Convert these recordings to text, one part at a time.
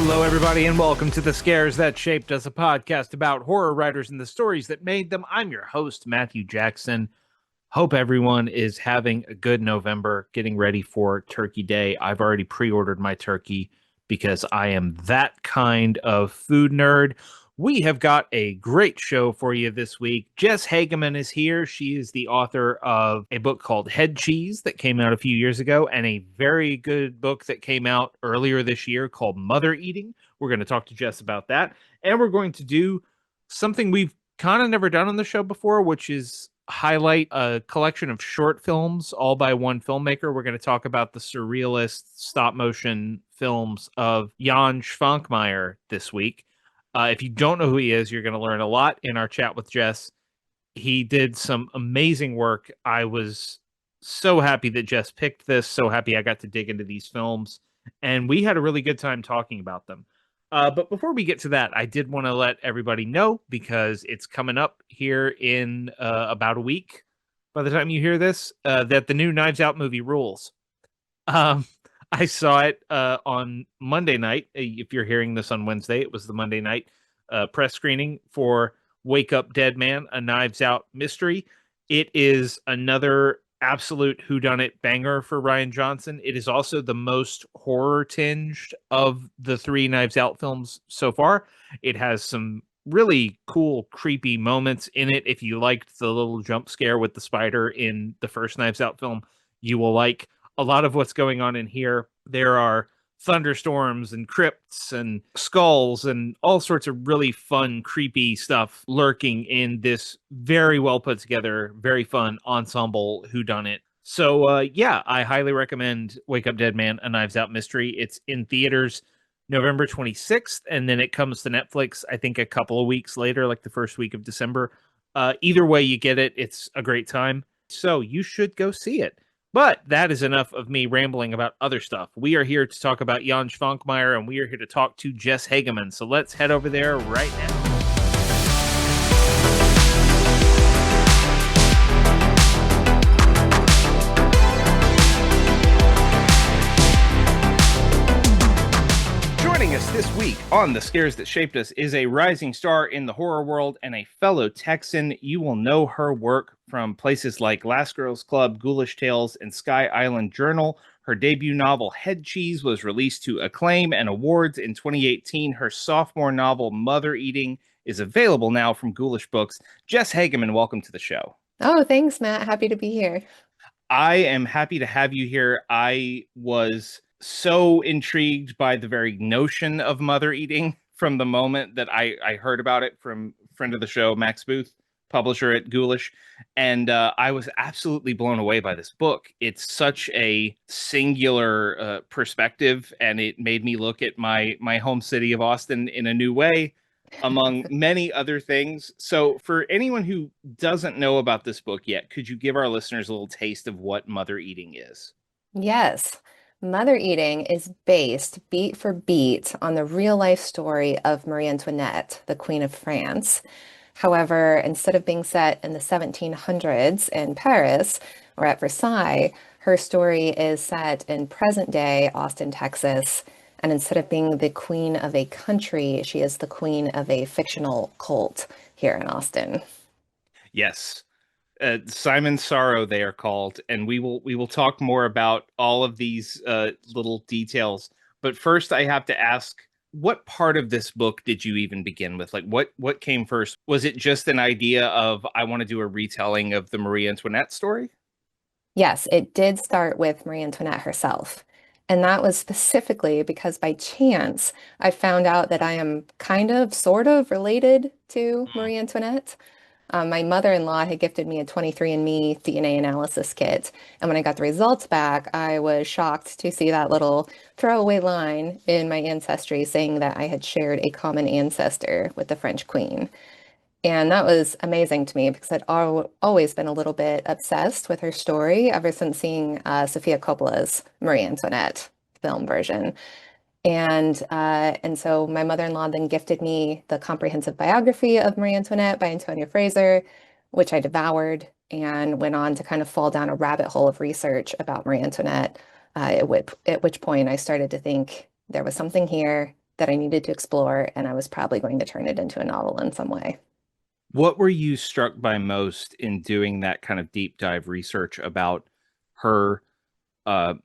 Hello, everybody, and welcome to The Scares That Shaped Us, a podcast about horror writers and the stories that made them. I'm your host, Matthew Jackson. Hope everyone is having a good November, getting ready for Turkey Day. I've already pre-ordered my turkey because I am that kind of food nerd. We have got a great show for you this week. Jess Hagemann is here. She is the author of a book called Head Cheese that came out a few years ago, and a very good book that came out earlier this year called Mother Eating. We're going to talk to Jess about that, and we're going to do something we've kind of never done on the show before, which is highlight a collection of short films all by one filmmaker. We're going to talk about the surrealist stop motion films of Jan Svankmajer this week. If you don't know who he is, you're going to learn a lot in our chat with Jess. He did some amazing work. I was so happy that Jess picked this, so happy I got to dig into these films, and we had a really good time talking about them. But before we get to that, I did want to let everybody know, because it's coming up here in about a week, by the time you hear this, that the new Knives Out movie rules. I saw it on Monday night. If you're hearing this on Wednesday, it was the Monday night press screening for Wake Up Dead Man, a Knives Out mystery. It is another absolute whodunit banger for Rian Johnson. It is also the most horror tinged of the three Knives Out films so far. It has some really cool, creepy moments in it. If you liked the little jump scare with the spider in the first Knives Out film, you will like a lot of what's going on in here. There are thunderstorms and crypts and skulls and all sorts of really fun, creepy stuff lurking in this very well put together, very fun ensemble whodunit. So, yeah, I highly recommend Wake Up Dead Man, a Knives Out mystery. It's in theaters November 26th, and then it comes to Netflix, I think, a couple of weeks later, like the first week of December. Either way you get it, it's a great time. So you should go see it. But that is enough of me rambling about other stuff. We are here to talk about Jan Svankmajer, and we are here to talk to Jess Hagemann. So let's head over there right now. Joining us this week on The Scares That Shaped Us is a rising star in the horror world and a fellow Texan. You will know her work from places like Last Girls Club, Ghoulish Tales, and Sky Island Journal. Her debut novel, Head Cheese, was released to acclaim and awards in 2018. Her sophomore novel, Mother Eating, is available now from Ghoulish Books. Jess Hagemann, welcome to the show. Oh, thanks, Matt. Happy to be here. I am happy to have you here. I was so intrigued by the very notion of Mother Eating from the moment that I heard about it from friend of the show, Max Booth, publisher at Ghoulish, and I was absolutely blown away by this book. It's such a singular perspective, and it made me look at my home city of Austin in a new way, among many other things. So, for anyone who doesn't know about this book yet, could you give our listeners a little taste of what Mother Eating is? Yes, Mother Eating is based beat for beat on the real life story of Marie Antoinette, the Queen of France. However, instead of being set in the 1700s in Paris or at Versailles, her story is set in present day Austin, Texas. And instead of being the queen of a country, she is the queen of a fictional cult here in Austin. Yes. Simon Sorrow, they are called, and we will talk more about all of these little details. But first, I have to ask, what part of this book did you even begin with? Like, what came first? Was it just an idea of, I want to do a retelling of the Marie Antoinette story? Yes, it did start with Marie Antoinette herself. And that was specifically because by chance, I found out that I am kind of, sort of related to Marie Antoinette. My mother-in-law had gifted me a 23andMe DNA analysis kit. And when I got the results back, I was shocked to see that little throwaway line in my ancestry saying that I had shared a common ancestor with the French Queen. And that was amazing to me because I'd always been a little bit obsessed with her story ever since seeing Sofia Coppola's Marie Antoinette film version. And so my mother-in-law then gifted me the comprehensive biography of Marie Antoinette by Antonia Fraser, which I devoured and went on to kind of fall down a rabbit hole of research about Marie Antoinette, at which point I started to think there was something here that I needed to explore, and I was probably going to turn it into a novel in some way. What were you struck by most in doing that kind of deep dive research about her? Uh,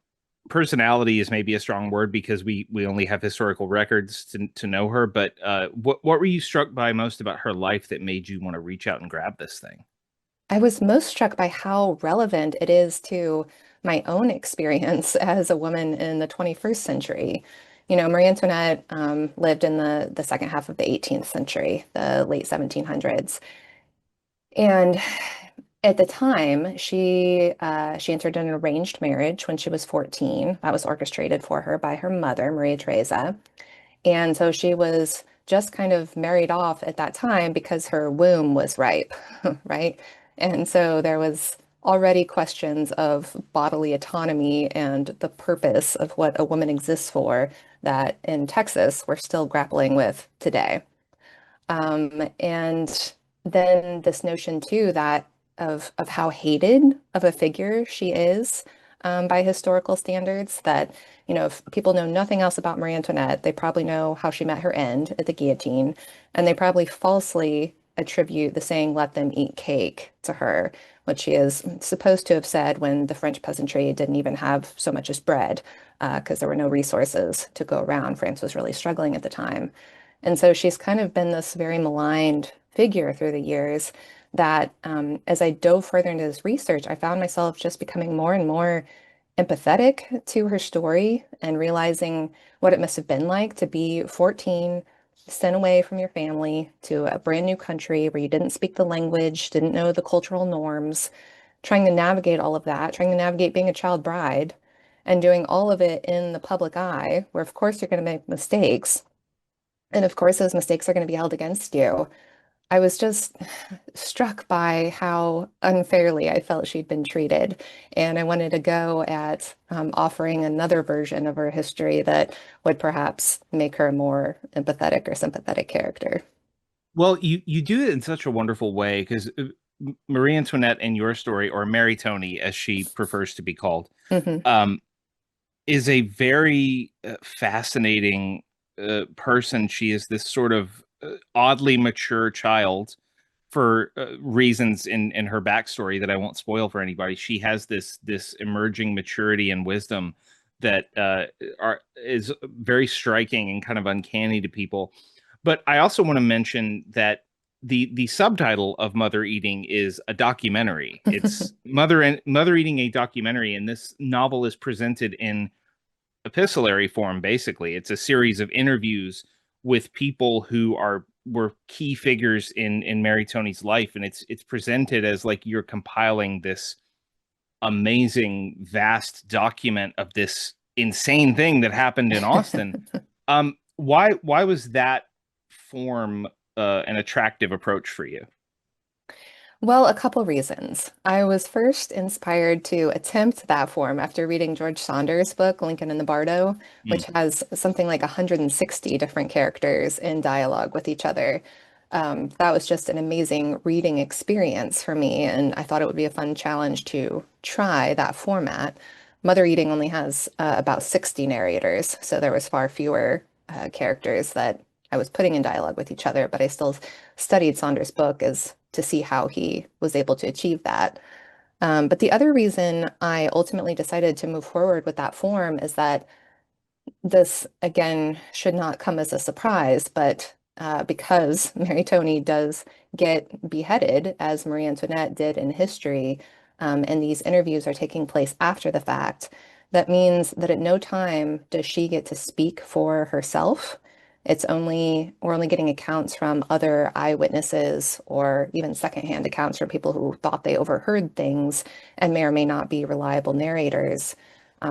Personality is maybe a strong word because we only have historical records to know her. But what were you struck by most about her life that made you want to reach out and grab this thing? I was most struck by how relevant it is to my own experience as a woman in the 21st century. You know, Marie Antoinette lived in the second half of the 18th century, the late 1700s. And at the time, she entered an arranged marriage when she was 14. That was orchestrated for her by her mother, Maria Theresa. And so she was just kind of married off at that time because her womb was ripe, right? And so there was already questions of bodily autonomy and the purpose of what a woman exists for that in Texas we're still grappling with today. And then this notion too that of how hated of a figure she is by historical standards. That, you know, if people know nothing else about Marie Antoinette, they probably know how she met her end at the guillotine, and they probably falsely attribute the saying "let them eat cake" to her, which she is supposed to have said when the French peasantry didn't even have so much as bread, because there were no resources to go around. France was really struggling at the time. And so she's kind of been this very maligned figure through the years that as I dove further into this research, I found myself just becoming more and more empathetic to her story and realizing what it must have been like to be 14, sent away from your family to a brand new country where you didn't speak the language, didn't know the cultural norms, trying to navigate all of that, trying to navigate being a child bride, and doing all of it in the public eye, where of course you're going to make mistakes. And of course, those mistakes are going to be held against you. I was just struck by how unfairly I felt she'd been treated. And I wanted to go at offering another version of her history that would perhaps make her a more empathetic or sympathetic character. Well, you do it in such a wonderful way because Marie Antoinette in your story, or Mary Tony, as she prefers to be called, Hmm. um, is a very fascinating person. She is this sort of oddly mature child for reasons in her backstory that I won't spoil for anybody. She has this emerging maturity and wisdom that is very striking and kind of uncanny to people. But I also want to mention that the subtitle of Mother Eating is a documentary. It's Mother Eating, a documentary, and this novel is presented in epistolary form. Basically, it's a series of interviews with people who are were key figures in Mary Tony's life, and it's presented as like you're compiling this amazing vast document of this insane thing that happened in Austin. Why was that form an attractive approach for you? Well, a couple reasons. I was first inspired to attempt that form after reading George Saunders' book, Lincoln and the Bardo, Mm. which has something like 160 different characters in dialogue with each other. That was just an amazing reading experience for me, and I thought it would be a fun challenge to try that format. Mother Eating only has about 60 narrators, so there was far fewer characters that I was putting in dialogue with each other, but I still studied Saunders' book as to see how he was able to achieve that. But the other reason I ultimately decided to move forward with that form is that this, again, should not come as a surprise, but because Mary Tony does get beheaded, as Marie Antoinette did in history, and these interviews are taking place after the fact, that means that at no time does she get to speak for herself. We're only getting accounts from other eyewitnesses or even secondhand accounts from people who thought they overheard things and may or may not be reliable narrators,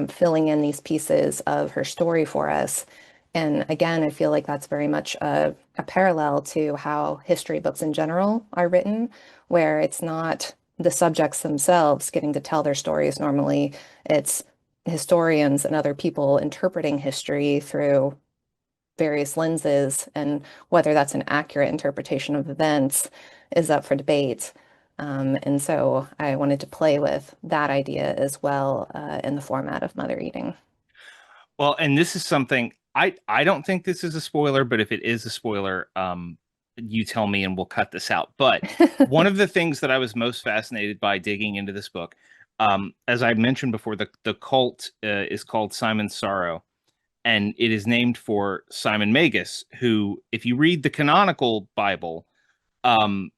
filling in these pieces of her story for us. And again, I feel like that's very much a parallel to how history books in general are written, where it's not the subjects themselves getting to tell their stories normally. It's historians and other people interpreting history through various lenses, and whether that's an accurate interpretation of events is up for debate. And so I wanted to play with that idea as well in the format of Mother Eating. Well, and this is something I don't think this is a spoiler, but if it is a spoiler, you tell me and we'll cut this out. But one of the things that I was most fascinated by digging into this book, as I mentioned before, the cult is called Simon's Sorrow, and it is named for Simon Magus, who, if you read the canonical Bible, um,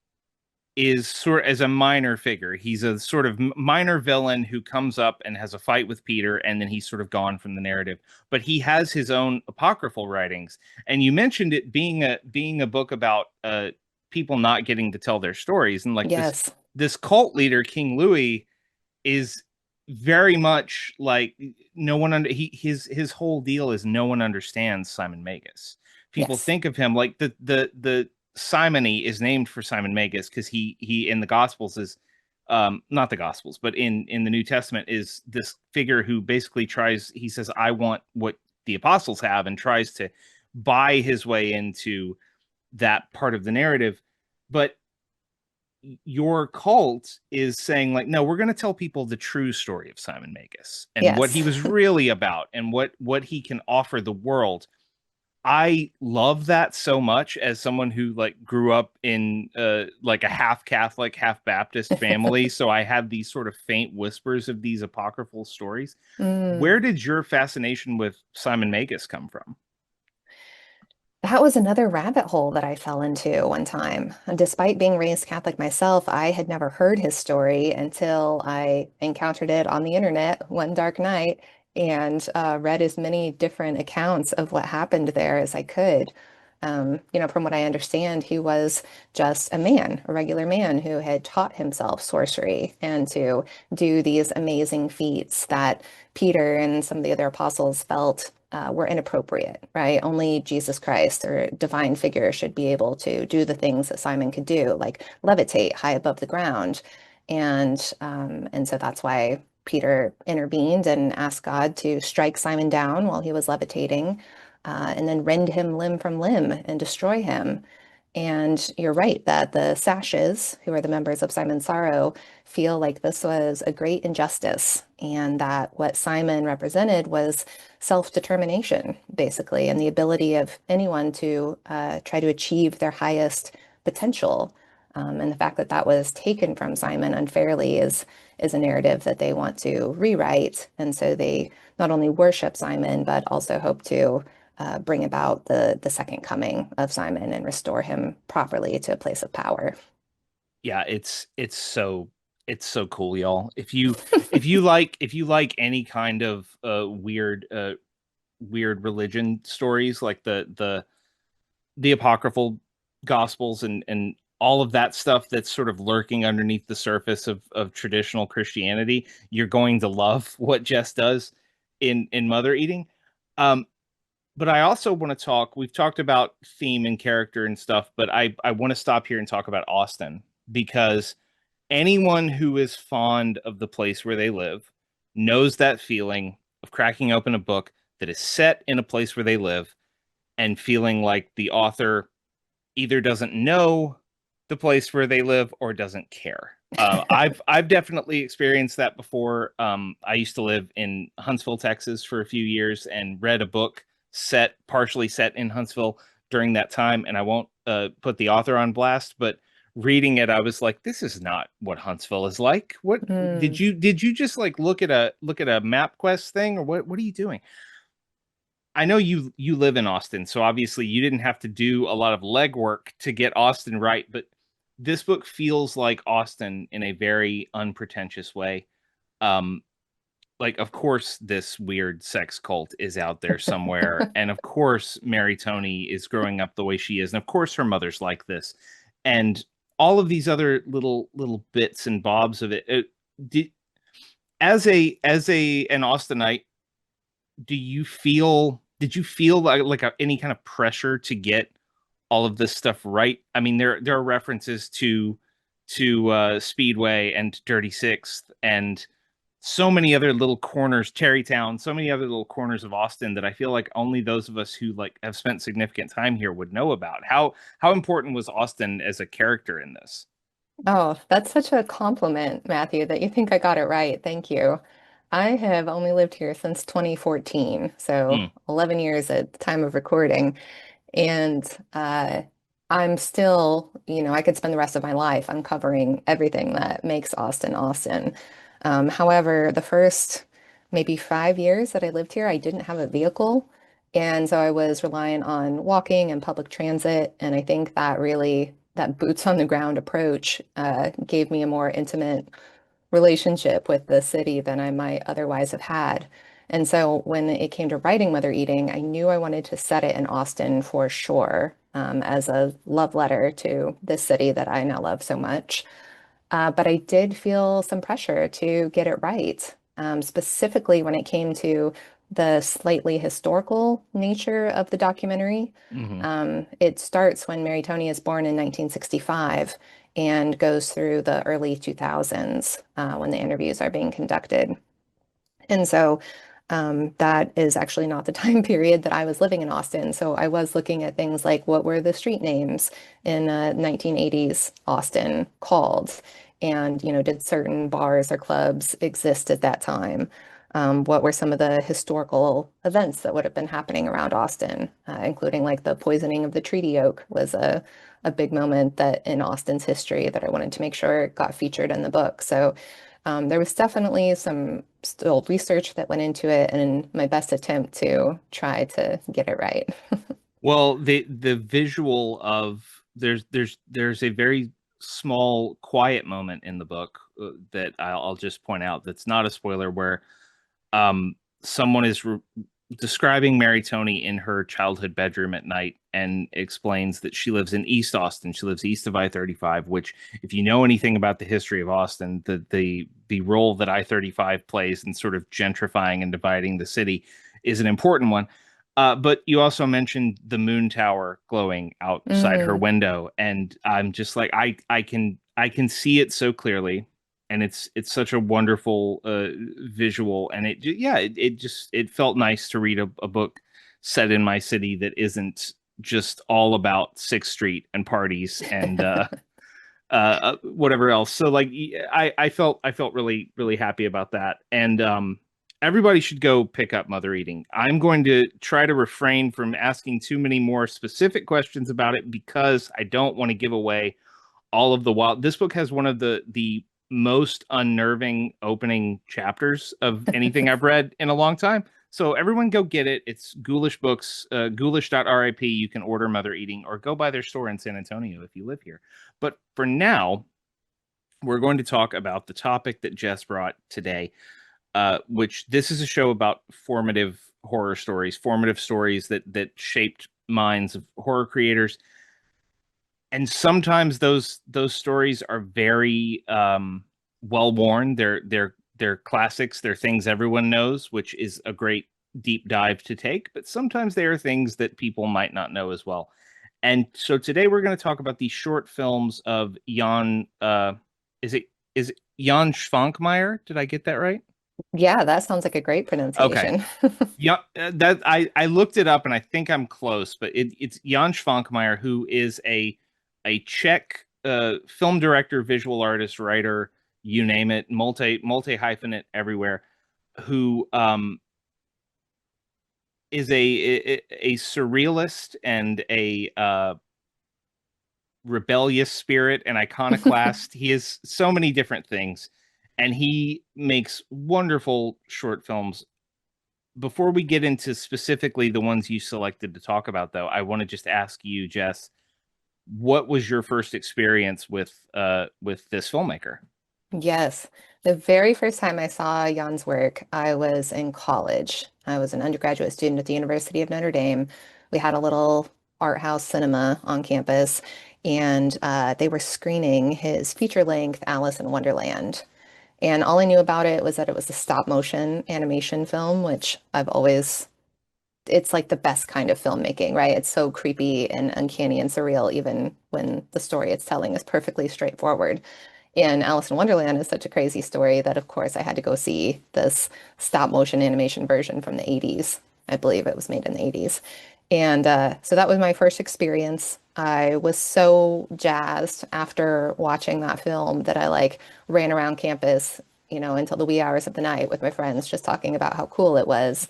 is sort as a minor figure. He's a sort of minor villain who comes up and has a fight with Peter, and then he's sort of gone from the narrative. But he has his own apocryphal writings, and you mentioned it being a book about people not getting to tell their stories, and like Yes. this cult leader, King Louis, is very much like no one under his whole deal is no one understands Simon Magus. People Yes. think of him like the Simony is named for Simon Magus because he in the Gospels is not the Gospels, but in the New Testament is this figure who basically tries, he says, I want what the apostles have, and tries to buy his way into that part of the narrative. But your cult is saying like, no, we're going to tell people the true story of Simon Magus and what he Yes. was really about and what he can offer the world. I love that so much as someone who like grew up in like a half Catholic, half Baptist family. So I have these sort of faint whispers of these apocryphal stories. Mm. Where did your fascination with Simon Magus come from? That was another rabbit hole that I fell into one time. And despite being raised Catholic myself, I had never heard his story until I encountered it on the internet one dark night and read as many different accounts of what happened there as I could. From what I understand, he was just a man, a regular man who had taught himself sorcery and to do these amazing feats that Peter and some of the other apostles felt were inappropriate, right? Only Jesus Christ or divine figure should be able to do the things that Simon could do, like levitate high above the ground. And so that's why Peter intervened and asked God to strike Simon down while he was levitating, and then rend him limb from limb and destroy him. And you're right that the Sashes, who are the members of Simon's Sorrow, feel like this was a great injustice and that what Simon represented was self-determination, basically, and the ability of anyone to try to achieve their highest potential. And the fact that that was taken from Simon unfairly is a narrative that they want to rewrite. And so they not only worship Simon, but also hope to bring about the second coming of Simon and restore him properly to a place of power. Yeah, it's so cool, y'all. If you like any kind of weird religion stories like the apocryphal gospels and all of that stuff that's sort of lurking underneath the surface of traditional Christianity, you're going to love what Jess does in Mother Eating. Um, but I also want to talk. We've talked about theme and character and stuff, but I want to stop here and talk about Austin because anyone who is fond of the place where they live knows that feeling of cracking open a book that is set in a place where they live and feeling like the author either doesn't know the place where they live or doesn't care. I've definitely experienced that before. I used to live in Huntsville, Texas, for a few years, and read a book partially set in Huntsville during that time. And I won't put the author on blast, but reading it, I was like, "This is not what Huntsville is like." What Mm. did you just like look at a MapQuest thing, or what are you doing? I know you live in Austin, so obviously you didn't have to do a lot of legwork to get Austin right, but this book feels like Austin in a very unpretentious way. Um, like, of course, this weird sex cult is out there somewhere, and of course, Mary Tony is growing up the way she is, and of course, her mother's like this, and all of these other little bits and bobs of it. Did, as a an Austinite, did you feel like any kind of pressure to get all of this stuff right? I mean, there are references to Speedway and Dirty Sixth and so many other little corners, Tarrytown, so many other little corners of Austin that I feel like only those of us who like have spent significant time here would know about. How important was Austin as a character in this? Oh, that's such a compliment, Matthew, that you think I got it right. Thank you. I have only lived here since 2014, so Mm, 11 years at the time of recording. And I'm still, I could spend the rest of my life uncovering everything that makes Austin Austin. However, the first maybe 5 years that I lived here, I didn't have a vehicle. And so I was relying on walking and public transit. And I think that boots on the ground approach gave me a more intimate relationship with the city than I might otherwise have had. And so when it came to writing Mother Eating, I knew I wanted to set it in Austin for sure, as a love letter to this city that I now love so much. But I did feel some pressure to get it right, specifically when it came to the slightly historical nature of the documentary. hmm It starts when Mary Tony is born in 1965 and goes through the early 2000s when the interviews are being conducted. And so that is actually not the time period that I was living in Austin. So I was looking at things like what were the street names in 1980s Austin called? And, did certain bars or clubs exist at that time? What were some of the historical events that would have been happening around Austin, including like the poisoning of the treaty oak was a big moment that in Austin's history that I wanted to make sure got featured in the book. So there was definitely some still research that went into it and my best attempt to try to get it right. Well, the visual of there's a very small quiet moment in the book that I'll just point out that's not a spoiler where um someone is describing Mary Tony in her childhood bedroom at night and explains that she lives in East Austin. She lives east of I-35, which, if you know anything about the history of Austin, the role that I-35 plays in sort of gentrifying and dividing the city is an important one. But you also mentioned the moon tower glowing outside her Mm, window, and I'm just like I can see it so clearly, and it's such a wonderful visual, and it felt nice to read a book set in my city that isn't just all about Sixth Street and parties and whatever else. So like I felt really happy about that, and everybody should go pick up Mother Eating. I'm going to try to refrain from asking too many more specific questions about it because I don't want to give away all of the wild. This book has one of the most unnerving opening chapters of anything I've read in a long time. So everyone go get it. It's Ghoulish Books, ghoulish.rip. You can order Mother Eating or go by their store in San Antonio if you live here. But for now, we're going to talk about the topic that Jess brought today, which this is a show about formative horror stories, formative stories that shaped minds of horror creators. And sometimes those stories are very well worn. They're classics. They're things everyone knows, which is a great deep dive to take. But sometimes they are things that people might not know as well. And so today we're going to talk about these short films of Jan. Is it Jan Svankmajer? Did I get that right? yeah, that sounds like a great Okay. pronunciation. Yeah, that I looked it up and I think I'm close, but it's Jan Svankmajer, who is a Czech film director, visual artist, writer, you name it, multi hyphenate everywhere, who is a surrealist and a rebellious spirit, an iconoclast. He is so many different things, and he makes wonderful short films. Before we get into specifically the ones you selected to talk about, though, I want to just ask you, Jess, what was your first experience with this filmmaker? Yes. The very first time I saw Jan's work, I was in college. I was an undergraduate student at the University of Notre Dame. We had a little art house cinema on campus, and they were screening his feature-length Alice in Wonderland. And all I knew about it was that it was a stop motion animation film, which it's like the best kind of filmmaking, right? It's so creepy and uncanny and surreal, even when the story it's telling is perfectly straightforward. And Alice in Wonderland is such a crazy story that, of course, I had to go see this stop motion animation version from the 80s. I believe it was made in the 80s. And so that was my first experience. I was so jazzed after watching that film that I like ran around campus until the wee hours of the night with my friends, just talking about how cool it was.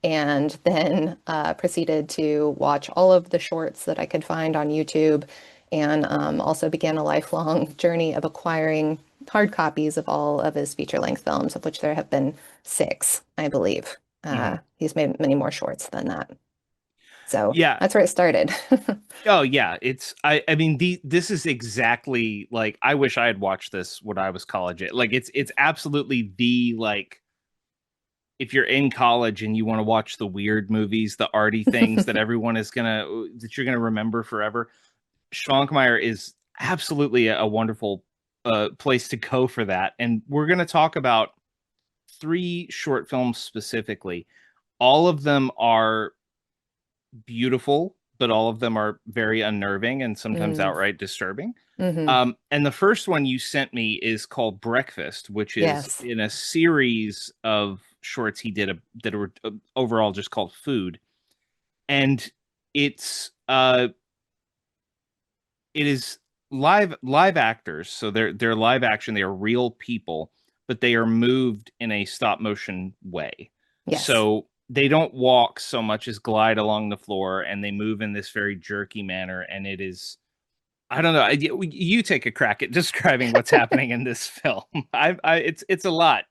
And then proceeded to watch all of the shorts that I could find on YouTube, and also began a lifelong journey of acquiring hard copies of all of his feature-length films, of which there have been six, I believe. Mhm. He's made many more shorts than that. So Yeah. that's where it started. Oh yeah, I mean this is exactly like I wish I had watched this when I was college. Like it's absolutely the like if you're in college and you want to watch the weird movies, the arty things that everyone is gonna that you're gonna remember forever. Schwankmeyer is absolutely a wonderful place to go for that. And we're gonna talk about three short films specifically. All of them are beautiful, but all of them are very unnerving and sometimes Mm, outright disturbing. hmm. And the first one you sent me is called Breakfast, which is Yes. in a series of shorts he did that were overall just called Food. And it's it is live actors, so they're live action, they are real people, but they are moved in a stop motion way. Yes. So they don't walk so much as glide along the floor, and they move in this very jerky manner, and it is I don't know. You take a crack at describing what's happening in this film. It's a lot.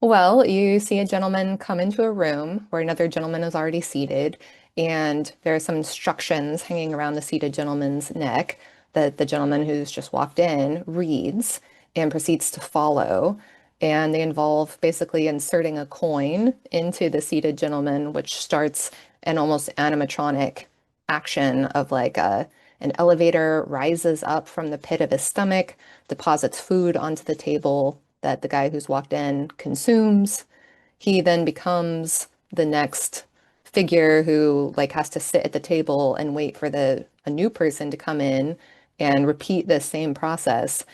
Well, you see a gentleman come into a room where another gentleman is already seated, and there are some instructions hanging around the seated gentleman's neck that the gentleman who's just walked in reads and proceeds to follow. And they involve basically inserting a coin into the seated gentleman, which starts an almost animatronic action of like an elevator rises up from the pit of his stomach, deposits food onto the table that the guy who's walked in consumes. He then becomes the next figure who like has to sit at the table and wait for the a new person to come in and repeat the same process.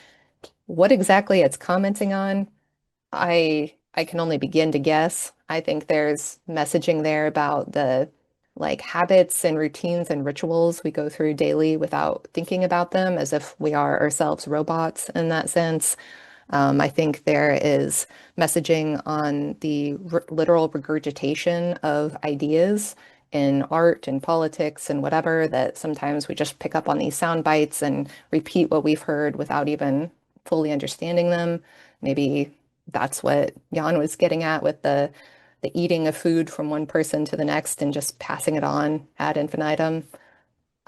What exactly it's commenting on, I can only begin to guess. I think there's messaging there about the like habits and routines and rituals we go through daily without thinking about them, as if we are ourselves robots in that sense. I think there is messaging on the literal regurgitation of ideas in art and politics and whatever, that sometimes we just pick up on these sound bites and repeat what we've heard without even fully understanding them. Maybe that's what Jan was getting at with the eating of food from one person to the next and just passing it on ad infinitum.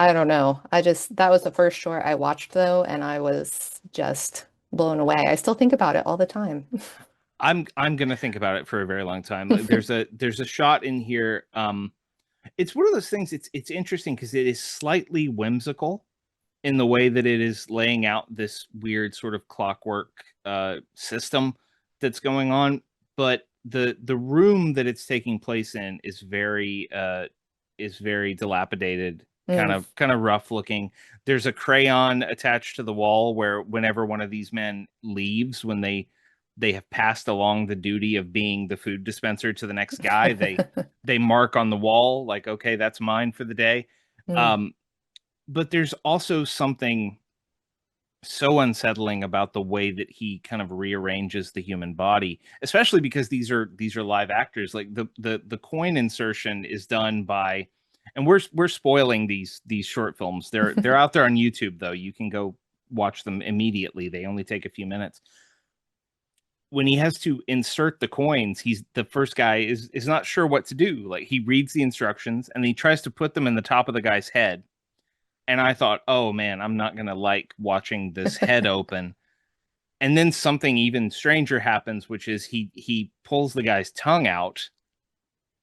I don't know. That was the first short I watched though, and I was just blown away. I still think about it all the time. I'm gonna think about it for a very long time. There's a shot in here. It's one of those things. It's interesting because it is slightly whimsical in the way that it is laying out this weird sort of clockwork system that's going on. But the room that it's taking place in is very dilapidated, Mm. kind of rough looking. There's a crayon attached to the wall where whenever one of these men leaves, when they have passed along the duty of being the food dispenser to the next guy, they mark on the wall like, okay, that's mine for the day. Mm. Um, but there's also something so unsettling about the way that he kind of rearranges the human body, especially because these are live actors. Like the coin insertion is done by, and we're spoiling these short films. They're out there on YouTube though. You can go watch them immediately. They only take a few minutes. When he has to insert the coins, he's the first guy is not sure what to do. Like he reads the instructions and he tries to put them in the top of the guy's head, and I thought, oh man, I'm not gonna like watching this head open. And then something even stranger happens, which is he pulls the guy's tongue out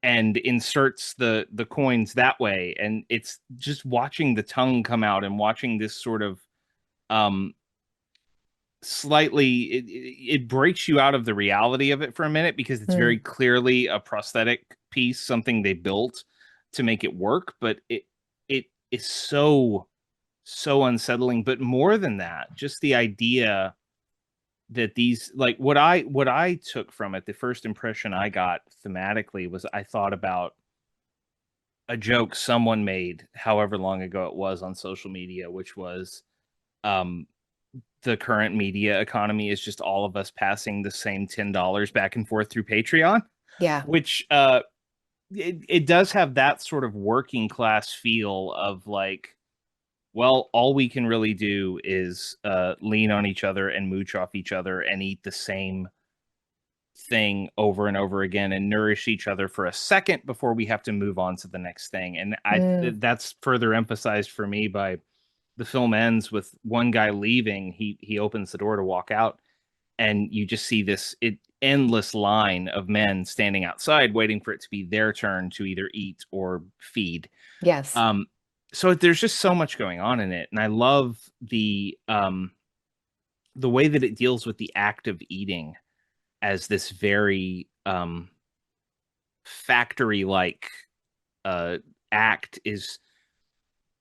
and inserts the coins that way. And it's just watching the tongue come out and watching this sort of um slightly it breaks you out of the reality of it for a minute because it's very Mm. clearly a prosthetic piece, something they built to make it work, but it is so unsettling. But more than that, just the idea that these like what I took from it, the first impression I got thematically was I thought about a joke someone made however long ago it was on social media, which was um the current media economy is just all of us passing the same $10 back and forth through Patreon, Yeah. which it does have that sort of working class feel of like, well, all we can really do is lean on each other and mooch off each other and eat the same thing over and over again and nourish each other for a second before we have to move on to the next thing. And Mm, that's further emphasized for me by the film ends with one guy leaving. He opens the door to walk out, and you just see this endless line of men standing outside waiting for it to be their turn to either eat or feed. yes. Um, so there's just so much going on in it, and I love the way that it deals with the act of eating as this very factory like uh, act is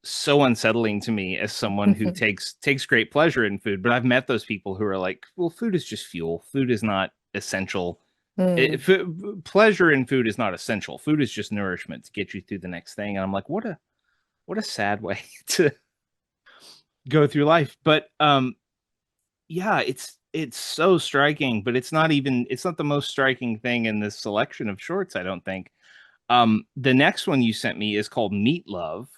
so unsettling to me as someone who takes great pleasure in food. But I've met those people who are like, well, food is just fuel. Food is not essential. Mm. Pleasure in food is not essential. Food is just nourishment to get you through the next thing. And I'm like, what a sad way to go through life. But yeah, it's so striking, but it's not the most striking thing in this selection of shorts, I don't think. The next one you sent me is called Meat Love,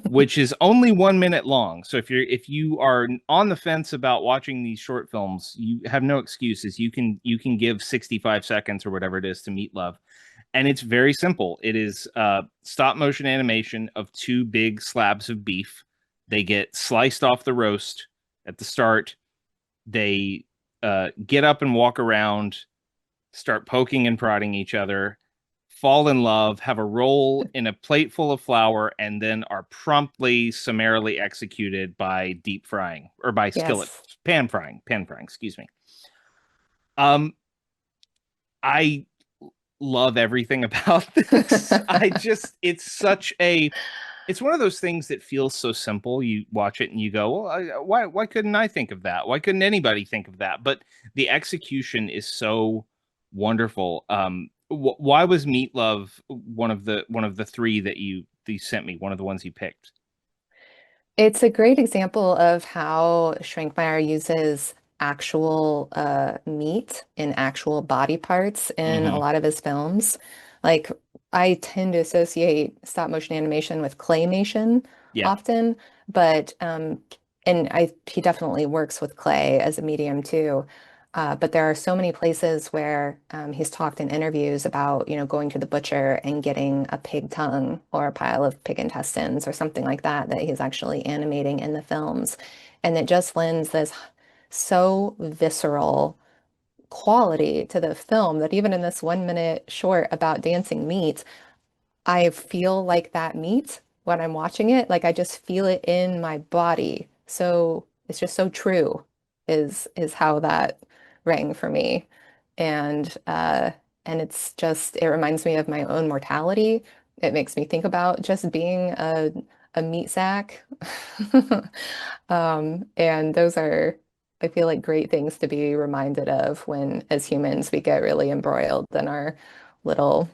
which is only 1 minute long. So if you are on the fence about watching these short films, you have no excuses. You can give 65 seconds or whatever it is to Meat Love. And it's very simple. It is stop motion animation of two big slabs of beef. They get sliced off the roast at the start. They get up and walk around, start poking and prodding each other, fall in love, have a roll in a plate full of flour, and then are promptly summarily executed by deep frying or by skillet Yes. pan frying, excuse me. Um, I love everything about this. It's one of those things that feels so simple. You watch it and you go, well, why couldn't I think of that? Why couldn't anybody think of that? But the execution is so wonderful. Why was Meat Love one of the three that you sent me? One of the ones you picked. It's a great example of how Schwenkmeyer uses actual meat and actual body parts in a Hmm. lot of his films. Like, I tend to associate stop motion animation with claymation Yeah. often, but he definitely works with clay as a medium too. But there are so many places where he's talked in interviews about, going to the butcher and getting a pig tongue or a pile of pig intestines or something like that that he's actually animating in the films. And it just lends this so visceral quality to the film that even in this 1 minute short about dancing meat, I feel like that meat when I'm watching it. Like I just feel it in my body. So it's just so true is how that rang for me. And and it reminds me of my own mortality. It makes me think about just being a meat sack. And those are, I feel like, great things to be reminded of when, as humans, we get really embroiled in our little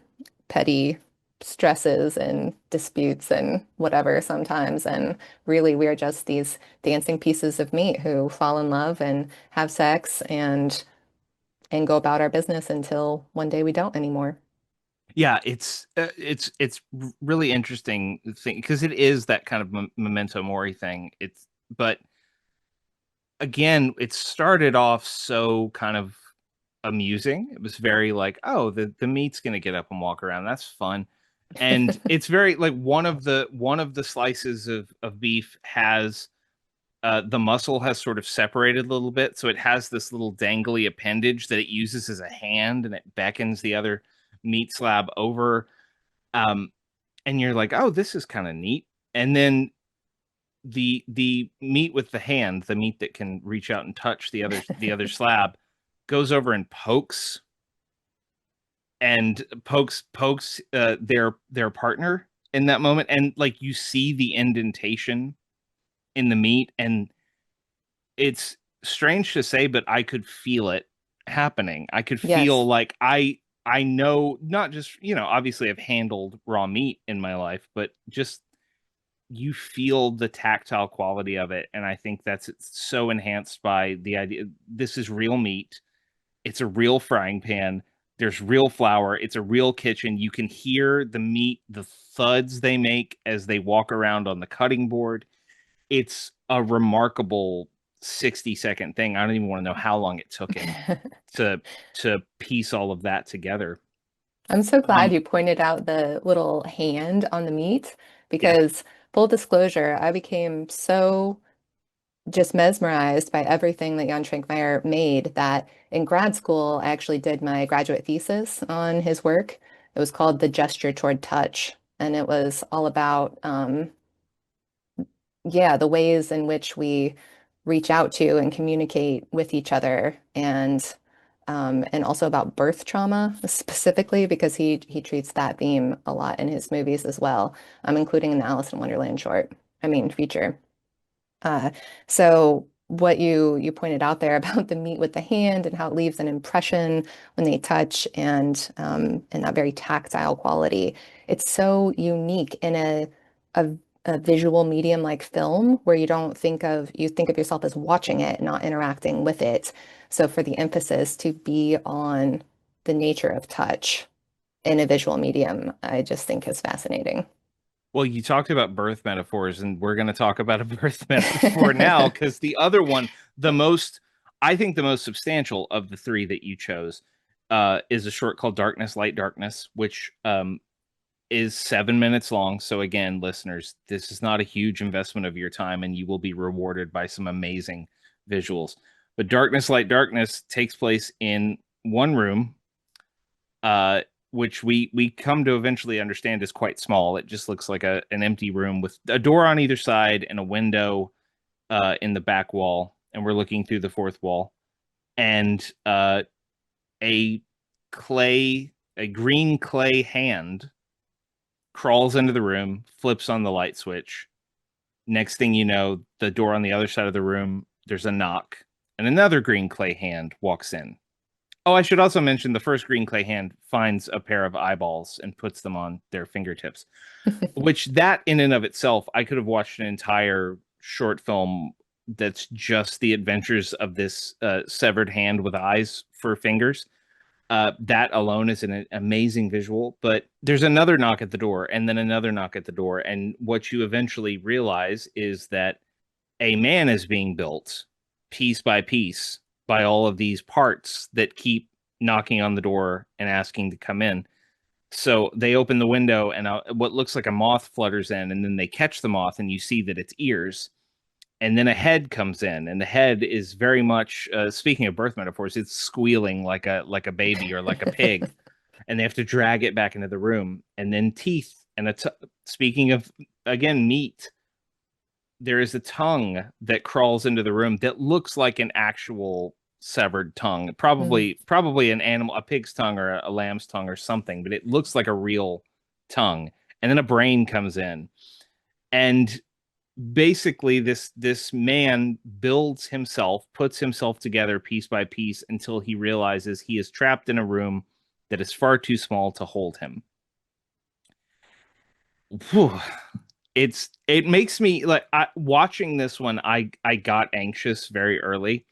petty stresses and disputes and whatever sometimes. And really, we're just these dancing pieces of meat who fall in love and have sex and go about our business until one day we don't anymore. Yeah, it's really interesting thing because it is that kind of memento mori thing. But again, it started off so kind of amusing. It was very like, oh, the meat's gonna get up and walk around. That's fun. And it's very like one of the slices of beef has the muscle has sort of separated a little bit, so it has this little dangly appendage that it uses as a hand, and it beckons the other meat slab over. Um, and you're like, oh, this is kind of neat. And then the meat with the hand, the meat that can reach out and touch the other slab, goes over and pokes their partner in that moment, and like you see the indentation in the meat, and it's strange to say, but I could feel it happening. I could feel Yes. like I know, not just, obviously I've handled raw meat in my life, but just you feel the tactile quality of it, and I think that's so enhanced by the idea this is real meat. It's a real frying pan. There's real flour. It's a real kitchen. You can hear the meat, the thuds they make as they walk around on the cutting board. It's a remarkable 60-second thing. I don't even want to know how long it took him to piece all of that together. I'm so glad Um, you pointed out the little hand on the meat yeah. because, full disclosure, I became so just mesmerized by everything that Jan Svankmajer made that in grad school, I actually did my graduate thesis on his work. It was called The Gesture Toward Touch, and it was all about yeah, the ways in which we reach out to and communicate with each other, and also about birth trauma specifically because he treats that theme a lot in his movies as well, including in the Alice in Wonderland short, I mean feature. Uh, so what you pointed out there about the meat with the hand and how it leaves an impression when they touch and that very tactile quality, it's so unique in a a visual medium like film where you think of yourself as watching it, not interacting with it. So for the emphasis to be on the nature of touch in a visual medium, I just think is fascinating. Well, you talked about birth metaphors, and we're going to talk about a birth metaphor now because the other one, I think the most substantial of the three that you chose, is a short called Darkness, Light, Darkness, which is 7 minutes long. So, again, listeners, this is not a huge investment of your time, and you will be rewarded by some amazing visuals. But Darkness, Light, Darkness takes place in one room, uh, which we come to eventually understand is quite small. It just looks like an empty room with a door on either side and a window in the back wall, and we're looking through the fourth wall, and a a green clay hand crawls into the room, flips on the light switch. Next thing you know, the door on the other side of the room, there's a knock, and another green clay hand walks in. Oh, I should also mention the first green clay hand finds a pair of eyeballs and puts them on their fingertips, which that in and of itself, I could have watched an entire short film that's just the adventures of this severed hand with eyes for fingers. That alone is an amazing visual, but there's another knock at the door and then another knock at the door. And what you eventually realize is that a man is being built piece by piece by all of these parts that keep knocking on the door and asking to come in. So they open the window and what looks like a moth flutters in, and then they catch the moth and you see that it's ears. And then a head comes in, and the head is very much speaking of birth metaphors, it's squealing like a baby or like a pig, and they have to drag it back into the room. And then teeth and speaking of again meat, there is a tongue that crawls into the room that looks like an actual severed tongue, Mm. probably an animal, a pig's tongue or a lamb's tongue or something, but it looks like a real tongue. And then a brain comes in, and basically this man builds himself, puts himself together piece by piece until he realizes he is trapped in a room that is far too small to hold him. Whew. It makes me like watching this one. I got anxious very early,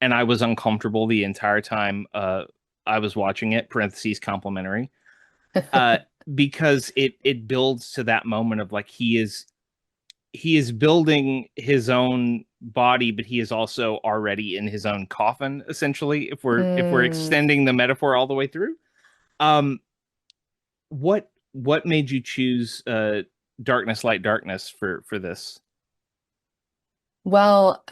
and I was uncomfortable the entire time I was watching it. Parentheses complimentary. Uh, because it builds to that moment of like he is building his own body, but he is also already in his own coffin, essentially, if we're Mm. extending the metaphor all the way through. Um, what made you choose Darkness, Light, Darkness for this? Well,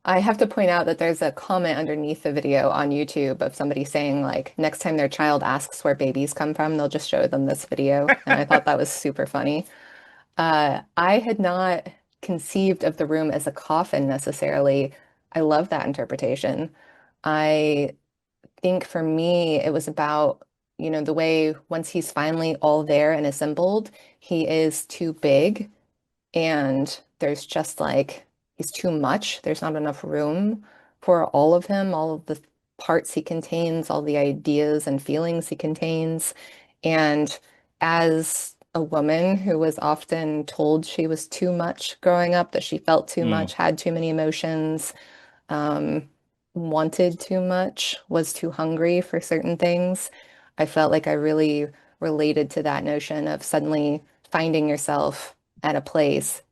I have to point out that there's a comment underneath the video on YouTube of somebody saying, like, next time their child asks where babies come from, they'll just show them this video. And I thought that was super funny. I had not conceived of the room as a coffin necessarily. I love that interpretation. I think for me, it was about, the way once he's finally all there and assembled, he is too big and there's just like he's too much. There's not enough room for all of him, all of the parts he contains, all the ideas and feelings he contains. And as a woman who was often told she was too much growing up, that she felt too Mm. much, had too many emotions, um, wanted too much, was too hungry for certain things. I felt like I really related to that notion of suddenly finding yourself at a place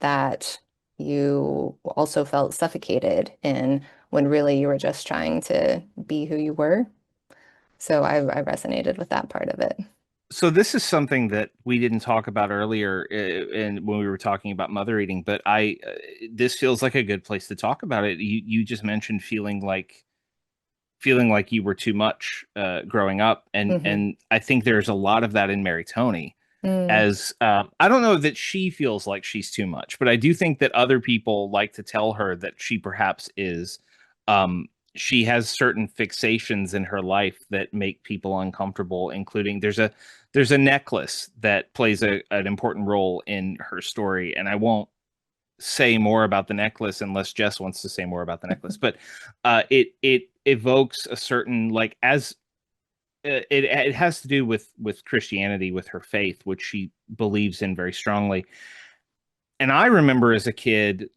that you also felt suffocated in when really you were just trying to be who you were. So I resonated with that part of it. So this is something that we didn't talk about earlier, and when we were talking about mother eating, but I this feels like a good place to talk about it. You just mentioned feeling like you were too much growing up, Hmm. and I think there's a lot of that in Mary Tony. Mm, As I don't know that she feels like she's too much, but I do think that other people like to tell her that she perhaps is. She has certain fixations in her life that make people uncomfortable, including there's a necklace that plays an important role in her story, and I won't say more about the necklace unless Jess wants to say more about the necklace. But it evokes a certain like as it has to do with Christianity, with her faith, which she believes in very strongly. And I remember as a kid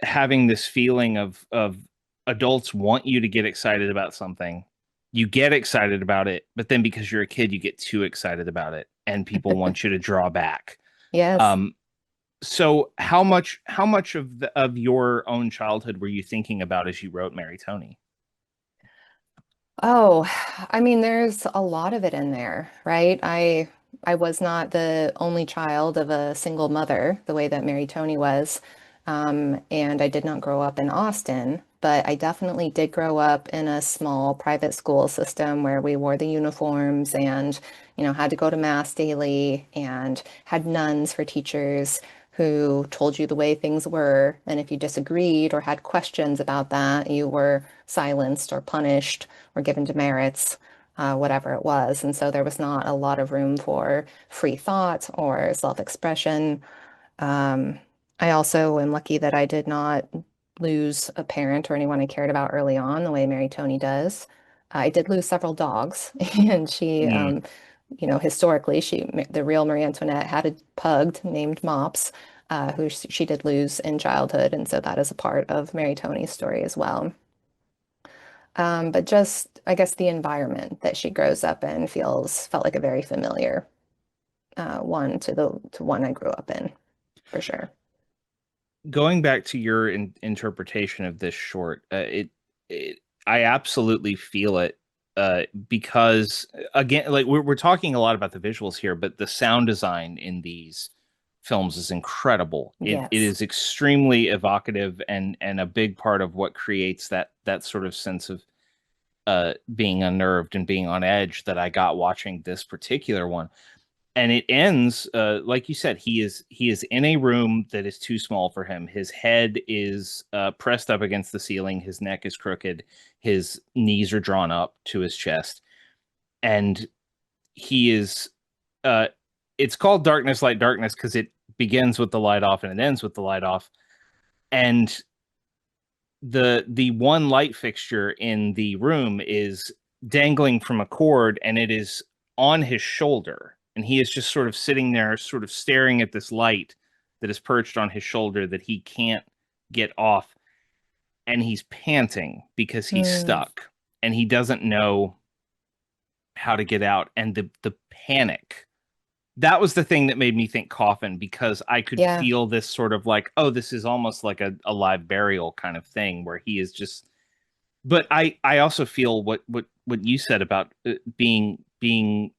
having this feeling of adults want you to get excited about something. You get excited about it, but then because you're a kid, you get too excited about it, and people want you to draw back. yes. Um, so how much of your own childhood were you thinking about as you wrote Mary Tony? Oh, I mean, there's a lot of it in there, right? I was not the only child of a single mother, the way that Mary Tony was. And I did not grow up in Austin, but I definitely did grow up in a small private school system where we wore the uniforms and, had to go to mass daily and had nuns for teachers who told you the way things were. And if you disagreed or had questions about that, you were silenced or punished or given demerits, whatever it was. And so there was not a lot of room for free thought or self-expression. Um, I also am lucky that I did not lose a parent or anyone I cared about early on, the way Mary Tony does. I did lose several dogs, and she, Mm. historically, the real Marie Antoinette had a pug named Mops, who she did lose in childhood, and so that is a part of Mary Tony's story as well. But just, I guess, the environment that she grows up in felt like a very familiar one to one I grew up in, for sure. Going back to your interpretation of this short, it I absolutely feel it because again, like we're talking a lot about the visuals here, but the sound design in these films is incredible. It Yes. is extremely evocative and a big part of what creates that sort of sense of being unnerved and being on edge that I got watching this particular one. And it ends like you said, he is in a room that is too small for him. His head is pressed up against the ceiling, his neck is crooked, his knees are drawn up to his chest, and he is uh it's called Darkness Light Darkness because it begins with the light off and it ends with the light off. And the one light fixture in the room is dangling from a cord, and it is on his shoulder, and he is just sort of sitting there sort of staring at this light that is perched on his shoulder that he can't get off, and he's panting because he's Mm, stuck and he doesn't know how to get out. And the panic, that was the thing that made me think coffin, because I could yeah. feel this sort of like, oh, this is almost like a live burial kind of thing where he is just. But I also feel what you said about being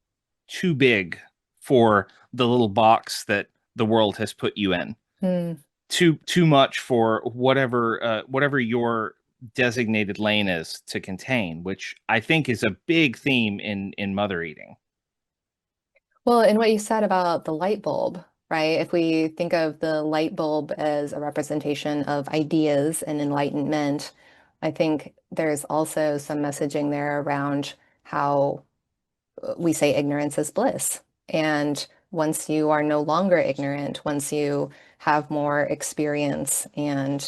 too big for the little box that the world has put you in. Mm. Too much for whatever your designated lane is to contain, which I think is a big theme in mother eating. Well, and what you said about the light bulb, right? If we think of the light bulb as a representation of ideas and enlightenment, I think there's also some messaging there around how we say ignorance is bliss. And once you are no longer ignorant, once you have more experience and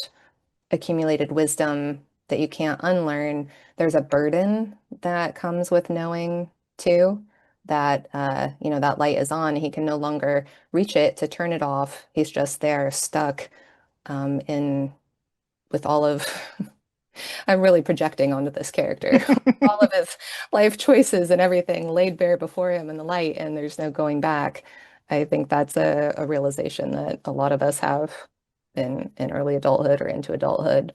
accumulated wisdom that you can't unlearn, there's a burden that comes with knowing too, that that light is on. He can no longer reach it to turn it off. He's just there stuck in with all of I'm really projecting onto this character. All of his life choices and everything laid bare before him in the light, and there's no going back. I think that's a realization that a lot of us have in early adulthood or into adulthood,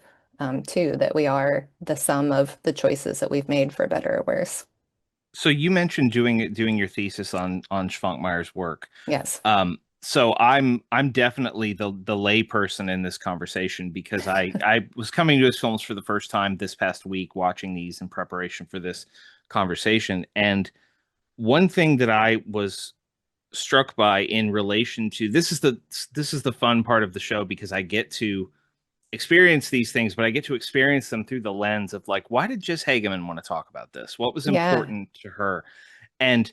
too, that we are the sum of the choices that we've made for better or worse. So you mentioned doing your thesis on Svankmajer's work. Yes. So I'm definitely the lay person in this conversation because I was coming to his films for the first time this past week, watching these in preparation for this conversation. And one thing that I was struck by in relation to this is the fun part of the show because I get to experience these things, but I get to experience them through the lens of like, why did Jess Hagemann want to talk about this? What was Yeah. important to her? And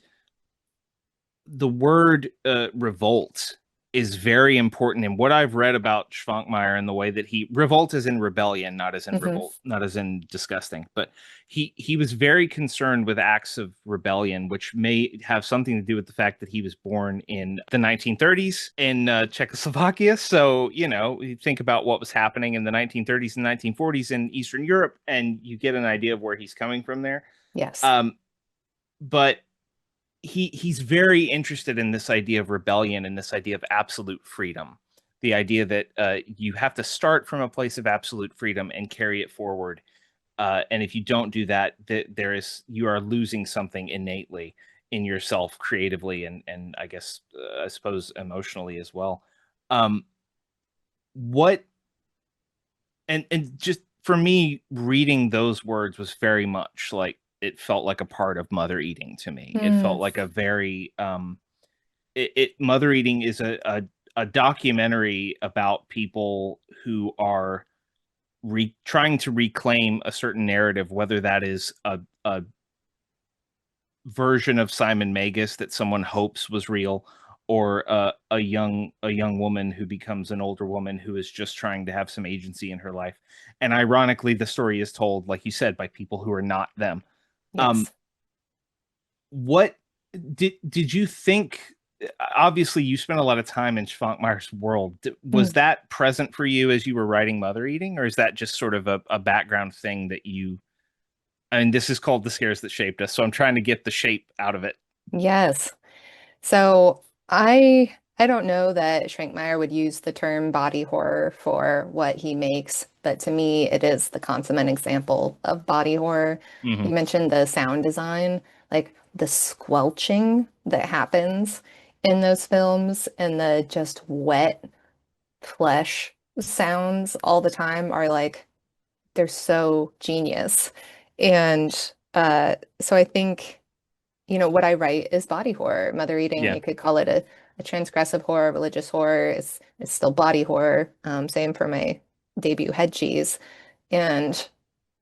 the word revolt is very important in what I've read about Svankmajer and the way that he revolt is in rebellion, not as in Hmm. revolt, not as in disgusting, but he was very concerned with acts of rebellion, which may have something to do with the fact that he was born in the 1930s in Czechoslovakia. So, you think about what was happening in the 1930s and 1940s in Eastern Europe, and you get an idea of where he's coming from there. Yes. Um, but he's very interested in this idea of rebellion and this idea of absolute freedom, the idea that you have to start from a place of absolute freedom and carry it forward, and if you don't do that, you are losing something innately in yourself, creatively, and I guess I suppose emotionally as well. um what and just for me, reading those words was very much like it felt like a part of Mother Eating to me. It Mm, felt like a very Mother Eating is a documentary about people who are trying to reclaim a certain narrative, whether that is a version of Simon Magus that someone hopes was real, or a young woman who becomes an older woman who is just trying to have some agency in her life. And ironically, the story is told, like you said, by people who are not them. Um, yes. what did you think? Obviously, you spent a lot of time in Schwankmeyer's world. Was Mm. that present for you as you were writing Mother Eating, or is that just sort of a background thing that you? And this is called The Scares That Shaped Us, so I'm trying to get the shape out of it. Yes. So I don't know that Schrankmeyer would use the term body horror for what he makes, but to me it is the consummate example of body horror. You Hmm. mentioned the sound design, like the squelching that happens in those films and the just wet flesh sounds all the time are like they're so genius. And so I think what I write is body horror. Mother Eating, Yeah. you could call it a transgressive horror, religious horror. It's still body horror. Same for my debut Head Cheese. And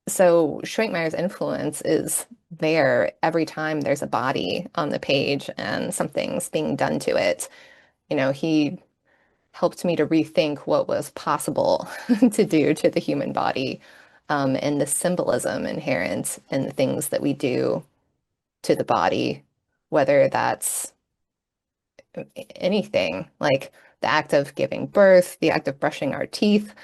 so Schwenkmeyer's influence is there every time there's a body on the page and something's being done to it. He helped me to rethink what was possible to do to the human body, and the symbolism inherent in the things that we do to the body, whether that's anything like the act of giving birth, the act of brushing our teeth,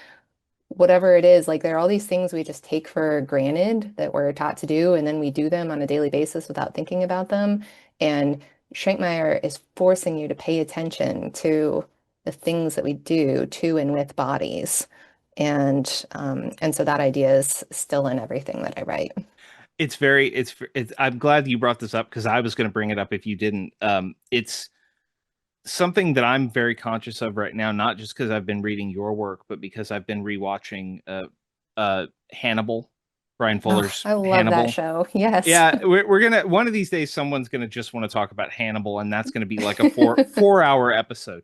whatever it is, like there are all these things we just take for granted that we're taught to do, and then we do them on a daily basis without thinking about them. And Schwenkmeyer is forcing you to pay attention to the things that we do to and with bodies. And so that idea is still in everything that I write. It's I'm glad you brought this up because I was going to bring it up if you didn't. It's something that I'm very conscious of right now, not just because I've been reading your work, but because I've been rewatching Hannibal, Brian Oh, Fuller's I love that Hannibal. show. Yes, Yeah, we're gonna one of these days someone's gonna just want to talk about Hannibal, and that's gonna be like a four hour episode.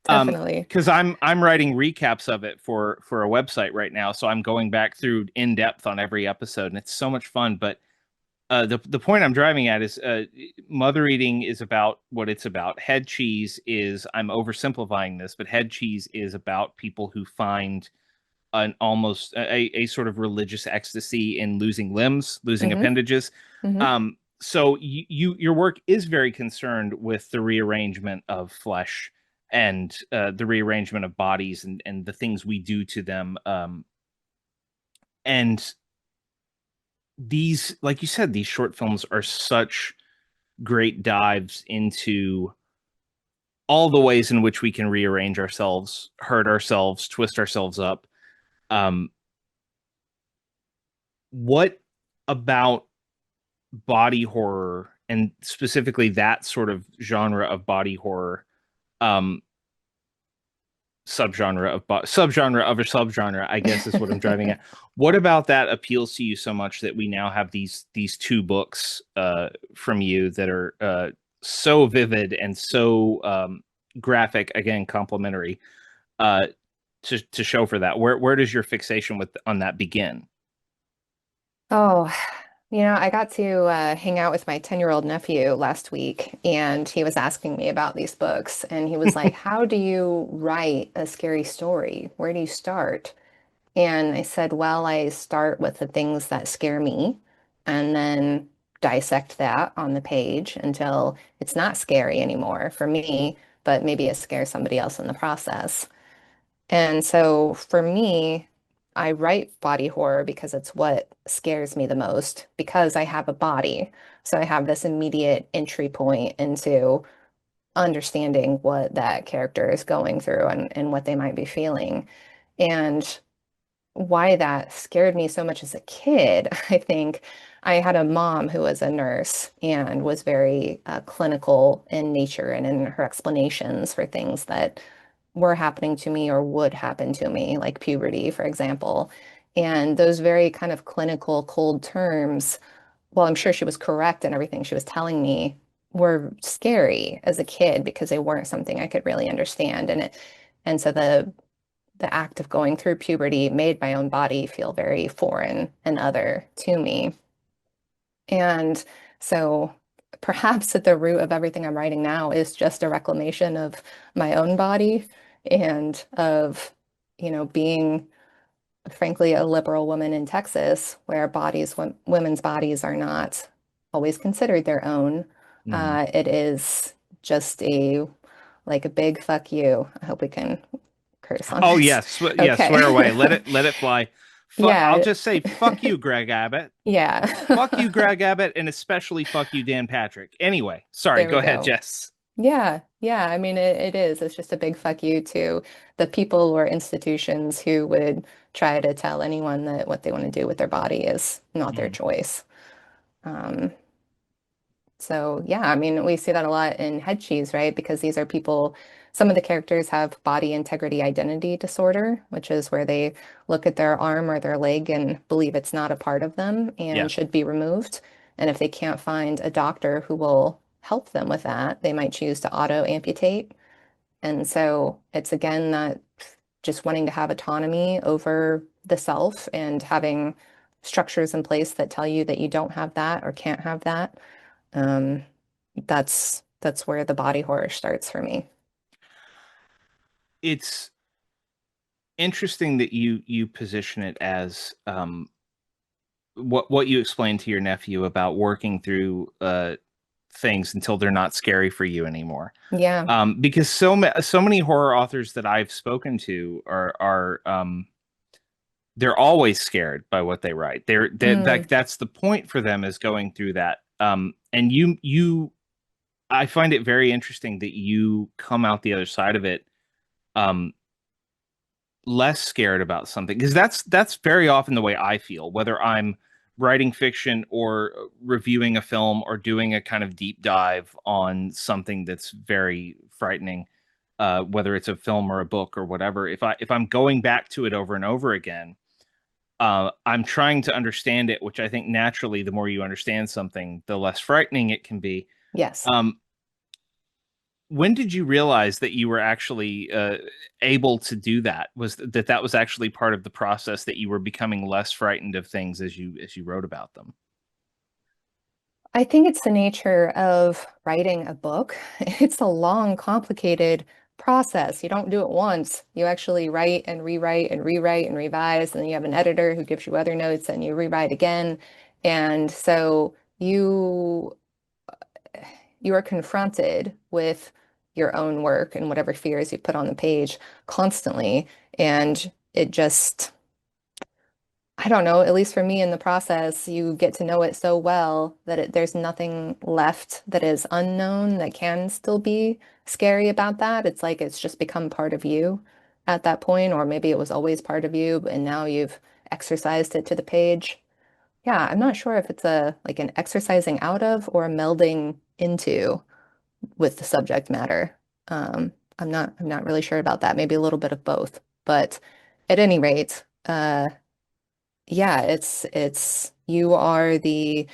definitely. Because I'm writing recaps of it for a website right now, so I'm going back through in depth on every episode, and it's so much fun. But the point I'm driving at is Mother Eating is about what it's about. Head Cheese is, I'm oversimplifying this, but Head Cheese is about people who find an almost a sort of religious ecstasy in losing limbs, losing Hmm. appendages. Hmm. So your work is very concerned with the rearrangement of flesh and the rearrangement of bodies and the things we do to them. And these, like you said, these short films are such great dives into all the ways in which we can rearrange ourselves, hurt ourselves, twist ourselves up. Um, what about body horror and specifically that sort of genre of body horror, um, subgenre of a subgenre, I guess is what I'm driving at. What about that appeals to you so much that we now have these two books from you that are so vivid and so graphic, again, complimentary, uh, to show for that? Where does your fixation with on that begin? Oh, I got to hang out with my 10-year-old nephew last week, and he was asking me about these books. And he was like, how do you write a scary story? Where do you start? And I said, well, I start with the things that scare me and then dissect that on the page until it's not scary anymore for me, but maybe it scares somebody else in the process. And so for me, I write body horror because it's what scares me the most because I have a body. So I have this immediate entry point into understanding what that character is going through and what they might be feeling. And why that scared me so much as a kid, I think I had a mom who was a nurse and was very clinical in nature and in her explanations for things that were happening to me or would happen to me, like puberty, for example. And those very kind of clinical, cold terms, well, I'm sure she was correct in everything she was telling me, were scary as a kid because they weren't something I could really understand. And so the act of going through puberty made my own body feel very foreign and other to me. And so perhaps at the root of everything I'm writing now is just a reclamation of my own body and of, being frankly a liberal woman in Texas where women's bodies are not always considered their own. Mhm. It is just like a big fuck you. I hope we can curse on Oh this. yes, yeah, Okay. swear away. Let it fly. I'll Yeah. just say fuck you, Greg Abbott. Fuck Yeah. you, Greg Abbott, and especially fuck you, Dan Patrick. Anyway, sorry, There go we ahead, go. Jess. Yeah. Yeah. I mean, it is. It's just a big fuck you to the people or institutions who would try to tell anyone that what they want to do with their body is not their Mhm. choice. Um, So yeah, I mean, we see that a lot in head cheese, right? Because these are people, some of the characters have body integrity identity disorder, which is where they look at their arm or their leg and believe it's not a part of them Yeah, and should be removed. And if they can't find a doctor who will help them with that, they might choose to auto amputate. And so it's again that just wanting to have autonomy over the self and having structures in place that tell you that you don't have that or can't have that. Um, that's where the body horror starts for me. it's interesting that you position it as what you explained to your nephew about working through things until they're not scary for you anymore. Yeah. Because so many horror authors that I've spoken to are they're always scared by what they write. Mm, That's the point for them is going through that. And you I find it very interesting that you come out the other side of it um less scared about something because that's very often the way I feel, whether I'm writing fiction or reviewing a film or doing a kind of deep dive on something that's very frightening, whether it's a film or a book or whatever. If I'm going back to it over and over again, I'm trying to understand it, which I think naturally, the more you understand something, the less frightening it can be. yes. Um, when did you realize that you were actually able to do that? That was actually part of the process that you were becoming less frightened of things as you wrote about them? I think it's the nature of writing a book. It's a long, complicated process. You don't do it once. You actually write and rewrite and rewrite and revise, and then you have an editor who gives you other notes and you rewrite again. And so you you are confronted with your own work and whatever fears you put on the page constantly. And it just, I don't know, at least for me in the process, you get to know it so well that there's nothing left that is unknown that can still be scary about that. It's like it's just become part of you at that point, or maybe it was always part of you, and now you've exercised it to the page. Yeah, I'm not sure if it's a like an exercising out of or a melding into with the subject matter. I'm not really sure about that. Maybe a little bit of both. But at any rate, yeah, it's you are the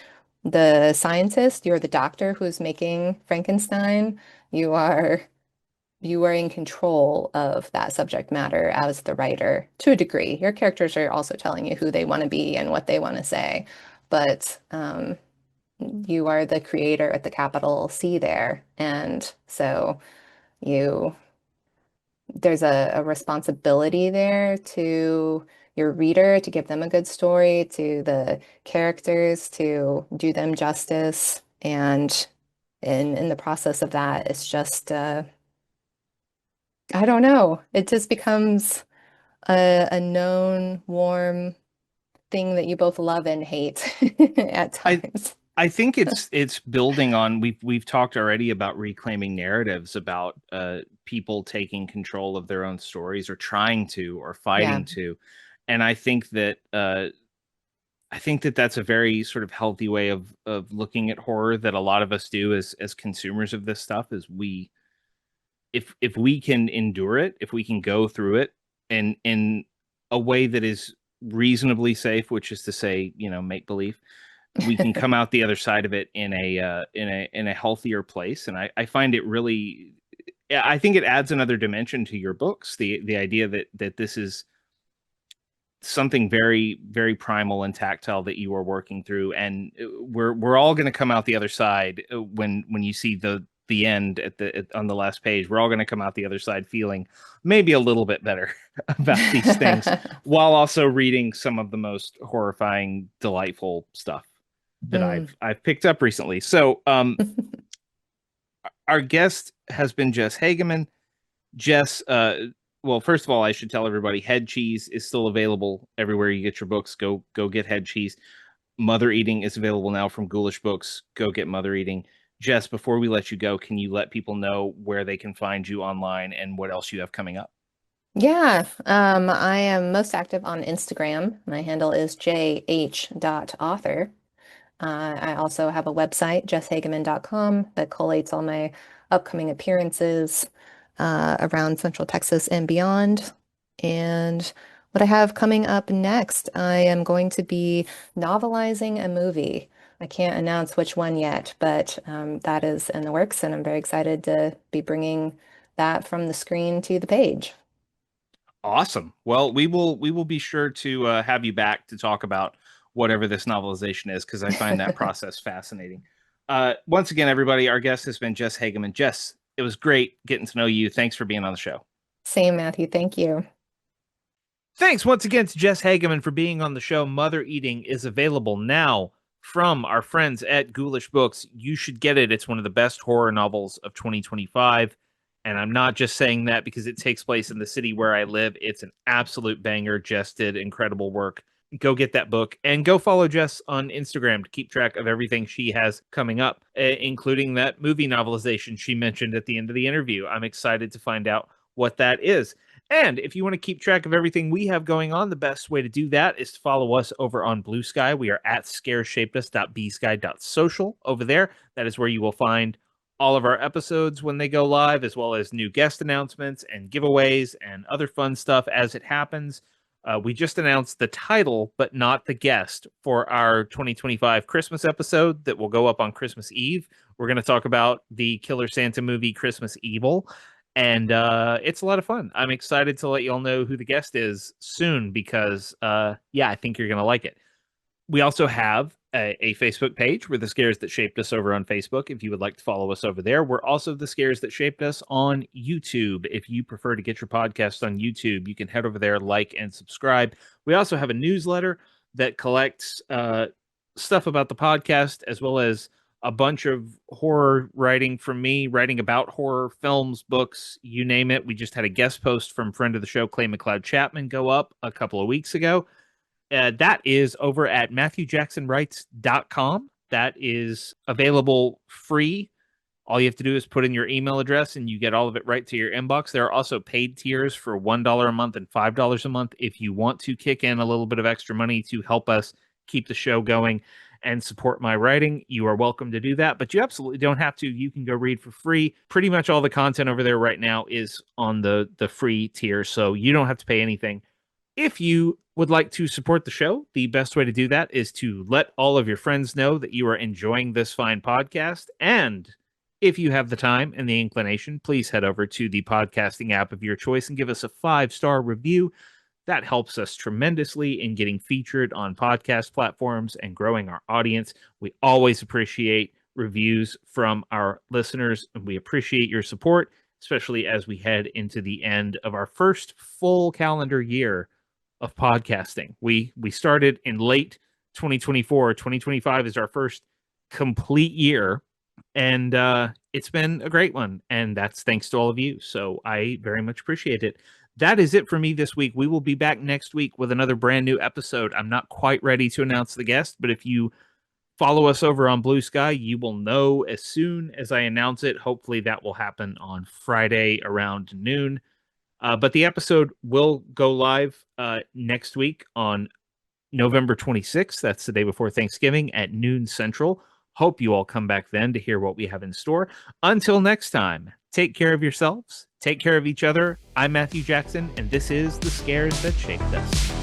scientist, you're the doctor who's making Frankenstein. You are you are in control of that subject matter as the writer to a degree. Your characters are also telling you who they want to be and what they want to say, but you are the creator at the capital C there. And so you there's a responsibility there to your reader to give them a good story, to the characters to do them justice. And in the process of that, it's just I don't know. It just becomes a known, warm thing that you both love and hate at I times. I think it's building on we've talked already about reclaiming narratives about people taking control of their own stories or trying to or Yeah. fighting to, and I think that that's a very sort of healthy way of looking at horror that a lot of us do as consumers of this stuff is we if we can endure it, if we can go through it and in a way that is reasonably safe, which is to say, make believe, we can come out the other side of it in a healthier place. And I find it really, yeah, I think it adds another dimension to your books. The idea that this is something very very primal and tactile that you are working through, and we're all going to come out the other side when you see the end on the last page. We're all going to come out the other side feeling maybe a little bit better about these things while also reading some of the most horrifying delightful stuff that Mm. I've picked up recently. So our guest has been Jess Hagemann. Jess, well, first of all, I should tell everybody Head Cheese is still available everywhere you get your books. Go get Head Cheese. Mother Eating is available now from Ghoulish Books. Go get Mother Eating. Jess, before we let you go, can you let people know where they can find you online and what else you have coming up? Yeah, I am most active on Instagram. My handle is jh.author. I also have a website, jesshagemann.com, that collates all my upcoming appearances around Central Texas and beyond. And what I have coming up next, I am going to be novelizing a movie. I can't announce which one yet, but that is in the works, and I'm very excited to be bringing that from the screen to the page. Awesome. Well, we will be sure to have you back to talk about whatever this novelization is because I find that process fascinating. Once again, everybody, our guest has been Jess Hagemann. Jess, it was great getting to know you. Thanks for being on the show. Same, Matthew. Thank you. Thanks once again to Jess Hagemann for being on the show. Mother Eating is available now from our friends at Ghoulish Books. You should get it. It's one of the best horror novels of 2025. And I'm not just saying that because it takes place in the city where I live. It's an absolute banger. Jess did incredible work. Go get that book and go follow Jess on Instagram to keep track of everything she has coming up, including that movie novelization she mentioned at the end of the interview. I'm excited to find out what that is. And if you want to keep track of everything we have going on, the best way to do that is to follow us over on Blue Sky. We are at scareshapedus.bsky.social over there. That is where you will find all of our episodes when they go live, as well as new guest announcements and giveaways and other fun stuff as it happens. We just announced the title, but not the guest for our 2025 Christmas episode that will go up on Christmas Eve. We're going to talk about the Killer Santa movie, Christmas Evil. And it's a lot of fun. I'm excited to let you all know who the guest is soon because, yeah, I think you're going to like it. We also have a Facebook page. We're the Scares That Shaped Us over on Facebook. If you would like to follow us over there, we're also the Scares That Shaped Us on YouTube. If you prefer to get your podcast on YouTube, you can head over there, like, and subscribe. We also have a newsletter that collects stuff about the podcast, as well as a bunch of horror writing from me, writing about horror films, books, you name it. We just had a guest post from friend of the show, Clay McLeod Chapman, go up a couple of weeks ago. That is over at MatthewJacksonWrites.com. That is available free. All you have to do is put in your email address and you get all of it right to your inbox. There are also paid tiers for $1 a month and $5 a month if you want to kick in a little bit of extra money to help us keep the show going and support my writing. You are welcome to do that, but you absolutely don't have to. You can go read for free. Pretty much all the content over there right now is on the free tier, so you don't have to pay anything. If you would like to support the show, the best way to do that is to let all of your friends know that you are enjoying this fine podcast. And if you have the time and the inclination, please head over to the podcasting app of your choice and give us a 5-star review. That helps us tremendously in getting featured on podcast platforms and growing our audience. We always appreciate reviews from our listeners, and we appreciate your support, especially as we head into the end of our first full calendar year of podcasting. We started in late 2024. 2025 is our first complete year, and it's been a great one, and that's thanks to all of you. So I very much appreciate it. That is it for me this week. We will be back next week with another brand new episode. I'm not quite ready to announce the guest, but if you follow us over on Blue Sky, you will know as soon as I announce it. Hopefully that will happen on Friday around noon. But the episode will go live next week on November 26th. That's the day before Thanksgiving at noon Central. Hope you all come back then to hear what we have in store. Until next time, take care of yourselves. Take care of each other. I'm Matthew Jackson, and this is The Scares That Shaped Us.